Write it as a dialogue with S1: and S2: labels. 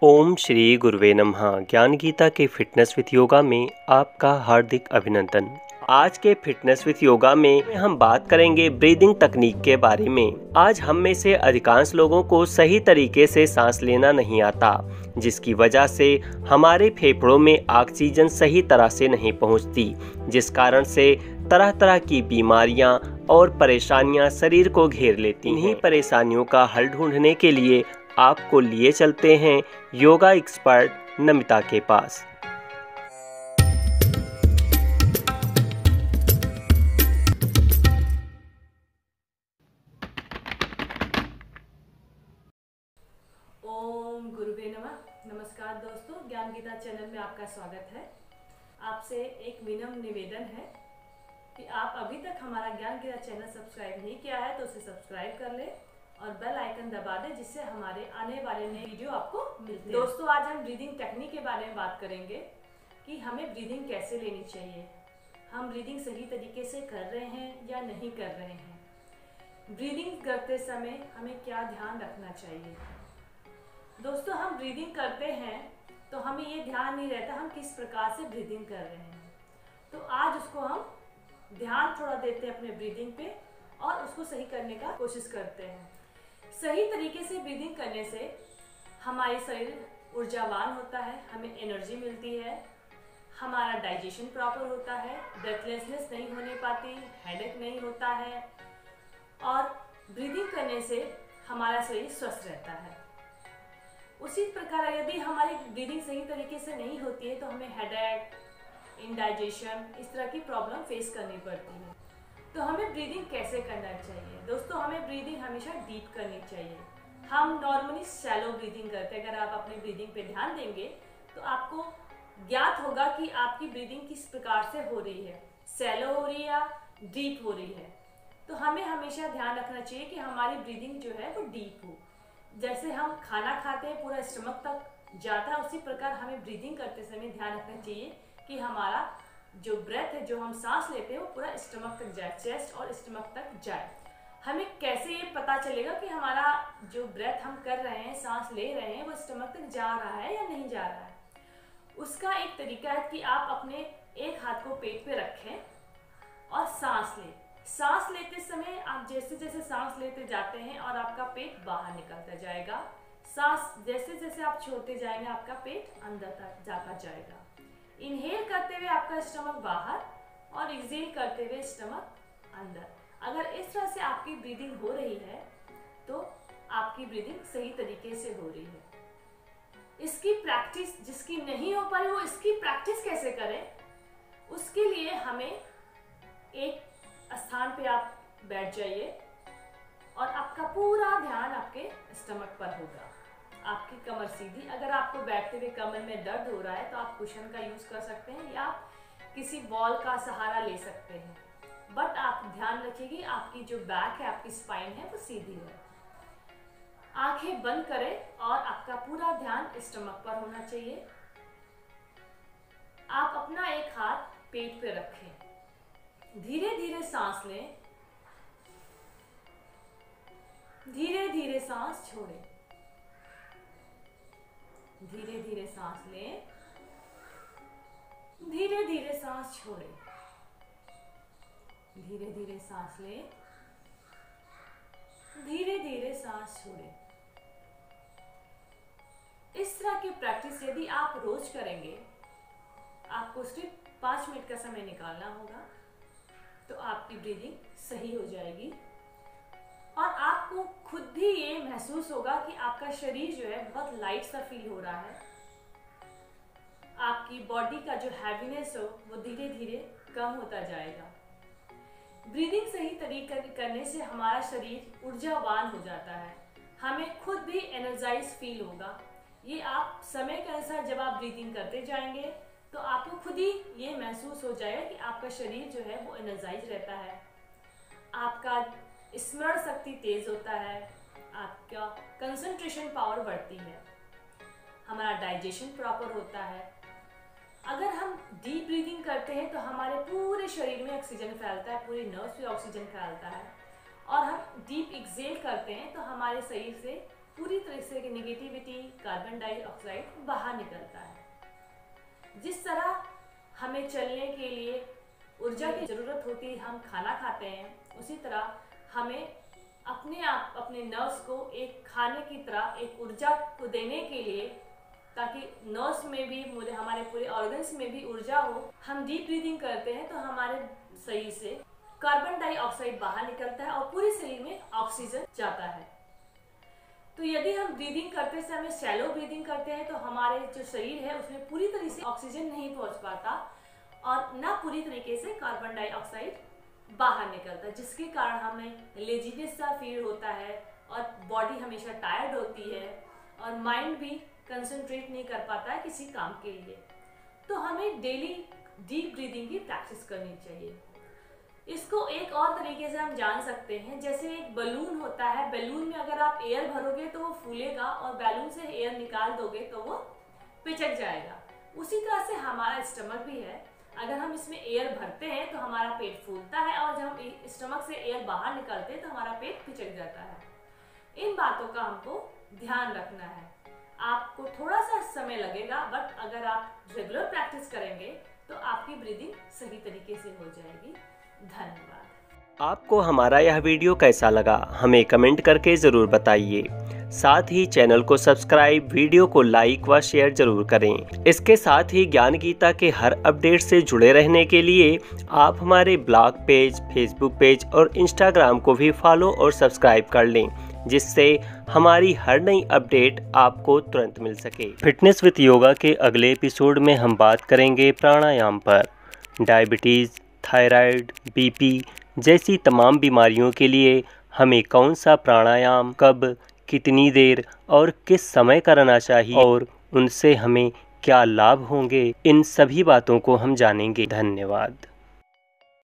S1: ओम श्री गुरुवे नमः। ज्ञान गीता के फिटनेस विद योगा में आपका हार्दिक अभिनंदन। आज के फिटनेस विद योगा में हम बात करेंगे ब्रीदिंग तकनीक के बारे में। आज हम में से अधिकांश लोगों को सही तरीके से सांस लेना नहीं आता, जिसकी वजह से हमारे फेफड़ों में ऑक्सीजन सही तरह से नहीं पहुंचती, जिस कारण से तरह तरह की बीमारियां और परेशानियां शरीर को घेर लेती हैं। इन्हीं परेशानियों का हल ढूंढने के लिए आपको लिए चलते हैं योगा एक्सपर्ट नमिता के पास।
S2: ओम गुरुवे नमः। नमस्कार दोस्तों, ज्ञान गीता चैनल में आपका स्वागत है। आपसे एक विनम्र निवेदन है कि आप अभी तक हमारा ज्ञान गीता चैनल सब्सक्राइब नहीं किया है तो उसे सब्सक्राइब कर लें और बेल आइकन दबा दें, जिससे हमारे आने वाले नए वीडियो आपको मिलते हैं। दोस्तों, आज हम ब्रीदिंग टेक्निक के बारे में बात करेंगे कि हमें ब्रीदिंग कैसे लेनी चाहिए, हम ब्रीदिंग सही तरीके से कर रहे हैं या नहीं कर रहे हैं, ब्रीदिंग करते समय हमें क्या ध्यान रखना चाहिए। दोस्तों, हम ब्रीदिंग करते हैं तो हमें ये ध्यान नहीं रहता हम किस प्रकार से ब्रीदिंग कर रहे हैं, तो आज उसको हम ध्यान थोड़ा देते हैं अपने ब्रीदिंग पे और उसको सही करने का कोशिश करते हैं। सही तरीके से ब्रीदिंग करने से हमारे शरीर ऊर्जावान होता है, हमें एनर्जी मिलती है, हमारा डाइजेशन प्रॉपर होता है, ब्रेथलेसनेस नहीं होने पाती, हेडेक नहीं होता है और ब्रीदिंग करने से हमारा शरीर स्वस्थ रहता है। उसी प्रकार यदि हमारी ब्रीदिंग सही तरीके से नहीं होती है तो हमें हेडेक, इंडाइजेशन, इस तरह की प्रॉब्लम फेस करनी पड़ती है। तो हमें ब्रीदिंग कैसे करना चाहिए? दोस्तों, हमें ब्रीदिंग हमेशा डीप करनी चाहिए। हम नॉर्मली शैलो ब्रीदिंग करते हैं। अगर आप अपनी ब्रीदिंग पे ध्यान देंगे तो आपको ज्ञात होगा कि आपकी ब्रीदिंग किस प्रकार से हो रही है, शैलो हो रही है या डीप हो रही है। तो हमें हमेशा ध्यान रखना चाहिए कि हमारी ब्रीदिंग जो है वो डीप हो। जैसे हम खाना खाते हैं पूरा स्टमक तक जाता है, उसी प्रकार हमें ब्रीदिंग करते समय ध्यान रखना चाहिए कि हमारा जो ब्रेथ है, जो हम सांस लेते हैं, वो पूरा स्टमक तक जाए, चेस्ट और स्टमक तक जाए। हमें कैसे ये पता चलेगा कि हमारा जो ब्रेथ हम कर रहे हैं, सांस ले रहे हैं, वो स्टमक तक जा रहा है या नहीं जा रहा है? उसका एक तरीका है कि आप अपने एक हाथ को पेट पे रखें और सांस लें। सांस लेते समय आप जैसे जैसे सांस लेते जाते हैं और आपका पेट बाहर निकलता जाएगा, सांस जैसे जैसे आप छोड़ते जाएंगे आपका पेट अंदर तक जाता जाएगा। इनहेल करते हुए आपका स्टमक बाहर और एक्सहेल करते हुए स्टमक अंदर। अगर इस तरह से आपकी ब्रीदिंग हो रही है तो आपकी ब्रीदिंग सही तरीके से हो रही है। इसकी प्रैक्टिस जिसकी नहीं हो पाई वो इसकी प्रैक्टिस कैसे करें? उसके लिए हमें एक स्थान पे आप बैठ जाइए और आपका पूरा ध्यान आपके स्टमक पर होगा। आपकी कमर सीधी, अगर आपको बैठते हुए कमर में दर्द हो रहा है तो आप कुशन का यूज कर सकते हैं या किसी बॉल का सहारा ले सकते हैं, बट आप ध्यान रखिए कि आपकी जो बैक है, आपकी स्पाइन है, वो सीधी है। आंखें बंद करें और आपका पूरा ध्यान स्टमक पर होना चाहिए। आप अपना एक हाथ पेट पे रखें, धीरे धीरे सांस लें, धीरे धीरे सांस छोड़ें, धीरे धीरे सांस लें, धीरे धीरे सांस छोड़ें, धीरे धीरे सांस लें, धीरे धीरे सांस छोड़ें। इस तरह की प्रैक्टिस यदि आप रोज करेंगे, आपको सिर्फ 5 मिनट का समय निकालना होगा, तो आपकी ब्रीदिंग सही हो जाएगी और आपको खुद भी ये महसूस होगा कि आपका शरीर जो है बहुत लाइट सा फील हो रहा है। आपकी बॉडी का जो हैवीनेस हो वो धीरे धीरे कम होता जाएगा। ब्रीदिंग सही तरीके करने से हमारा शरीर ऊर्जावान हो जाता है, हमें खुद भी एनर्जाइज फील होगा। ये आप समय के अनुसार जब आप ब्रीदिंग करते जाएंगे तो आपको खुद ही ये महसूस हो जाएगा कि आपका शरीर जो है वो एनर्जाइज रहता है, आपका स्मरण शक्ति तेज होता है, आपका कंसंट्रेशन पावर बढ़ती है, हमारा डाइजेशन प्रॉपर होता है। अगर हम डीप ब्रीदिंग करते हैं तो हमारे पूरे शरीर में ऑक्सीजन फैलता है, पूरे नर्व्स में ऑक्सीजन फैलता है, और हम डीप एक्सहेल करते हैं तो हमारे शरीर से पूरी तरह से नेगेटिविटी, कार्बन डाइऑक्साइड बाहर निकलता है। जिस तरह हमें चलने के लिए ऊर्जा की ज़रूरत होती है, हम खाना खाते हैं, उसी तरह हमें अपने आप अपने नर्व्स को एक खाने की तरह एक ऊर्जा को देने के लिए, ताकि नर्व्स में भी हमारे पूरे ऑर्गन्स में भी ऊर्जा हो। हम डीप ब्रीदिंग करते हैं तो हमारे शरीर से कार्बन डाइऑक्साइड बाहर निकलता है और पूरे शरीर में ऑक्सीजन जाता है। तो यदि हम ब्रीदिंग करते समय शैलो ब्रीदिंग करते हैं तो हमारे जो शरीर है उसमें पूरी तरह से ऑक्सीजन नहीं पहुंच पाता और ना पूरी तरीके से कार्बन डाइऑक्साइड बाहर निकलता है, जिसके कारण हमें लेजीनेस सा फील होता है और बॉडी हमेशा टायर्ड होती है और माइंड भी कंसंट्रेट नहीं कर पाता है किसी काम के लिए। तो हमें डेली डीप ब्रीदिंग की प्रैक्टिस करनी चाहिए। इसको एक और तरीके से हम जान सकते हैं, जैसे एक बलून होता है, बलून में अगर आप एयर भरोगे तो वो फूलेगा और बैलून से एयर निकाल दोगे तो वो पिचक जाएगा। उसी तरह से हमारा स्टमक भी है, अगर हम इसमें एयर भरते हैं तो हमारा पेट फूलता है और जब हम स्टमक से एयर बाहर निकालते हैं तो हमारा पेट पिचक जाता है। इन बातों का हमको ध्यान रखना है। आपको थोड़ा सा समय लगेगा, बट अगर आप रेगुलर प्रैक्टिस करेंगे तो आपकी ब्रीदिंग सही तरीके से हो जाएगी। धन्यवाद।
S1: आपको हमारा यह वीडियो कैसा लगा हमें कमेंट करके ज़रूर बताइए। साथ ही चैनल को सब्सक्राइब, वीडियो को लाइक व शेयर जरूर करें। इसके साथ ही ज्ञान गीता के हर अपडेट से जुड़े रहने के लिए आप हमारे ब्लॉग पेज, फेसबुक पेज और इंस्टाग्राम को भी फॉलो और सब्सक्राइब कर लें, जिससे हमारी हर नई अपडेट आपको तुरंत मिल सके। फिटनेस विद योगा के अगले एपिसोड में हम बात करेंगे प्राणायाम पर। डायबिटीज़, थायराइड, बीपी जैसी तमाम बीमारियों के लिए हमें कौन सा प्राणायाम, कब, कितनी देर और किस समय करना चाहिए और उनसे हमें क्या लाभ होंगे, इन सभी बातों को हम जानेंगे। धन्यवाद।